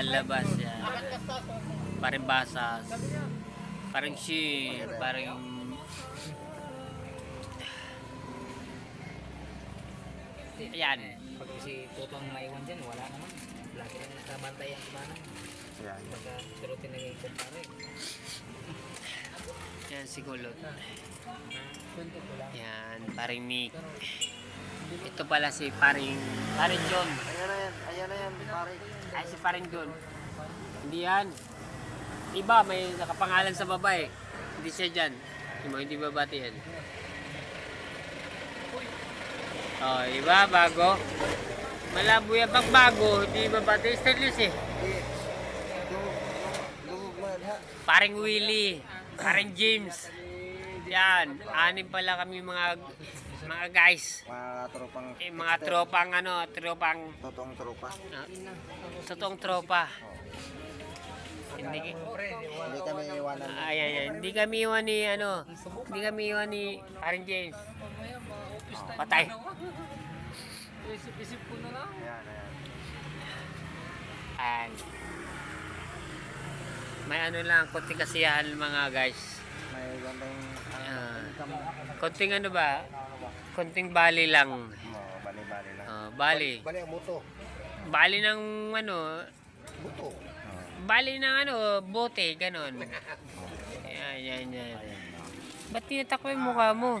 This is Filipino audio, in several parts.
lalabas yan. Parang basas. Parang sheer. Parang... Ayan. Pag si Tutong maiwan dyan, wala naman. Lagi na nakabantay ang kumana. Yan. Pagka surutin na yung kumpare. Yan si Kulot. Kwento ko lang. Yan. Paring Nick. Ito pala si paring John. Ayan na yan, pare. Ay, si paring John. Hindi yan. Iba, may nakapangalan sa babae. Hindi siya dyan. Hindi babati yan. Oh, iba, bago. Malabo yan. Pag bago, hindi babati. Stainless eh. Paring Willie. Paring James. Yan. Anim pala kami mga guys. Mga tropang... Mga tropang Totoong tropa. totoong tropa. Hindi kami iwanan. Hindi kami iwan ni hindi kami iwan ni Paring James. Patay. Isip ko na lang. Ayan. May lang, konting kasiyahan mga guys. May gandang... Konting konting bali lang. Bali lang. Bali. Bali ang buto. Bali ng Buto. bali ng bote, ganon. Yan. Ba't tinatakbo yung mukha mo?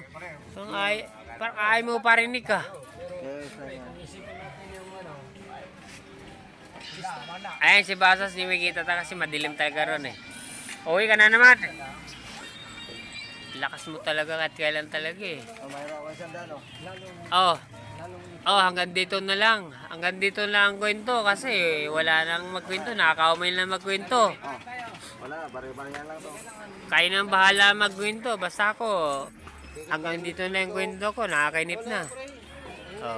Parang ayaw mo parinig ka. Yes, ayan. Ayan si Basas, hindi may kita kasi madilim talaga ron eh. Uwi ka na naman. Lakas mo talaga at kailan talaga eh. Mayroon ako isang dano. Hanggang dito na lang. Hanggang dito lang ang kwento kasi wala nang magkwento. Nakakaumay na magkwento. Wala, bari-barihan lang to. Kaya nang bahala magkwento. Basta ako, hanggang dito na yung kwento ko. Nakakainip na.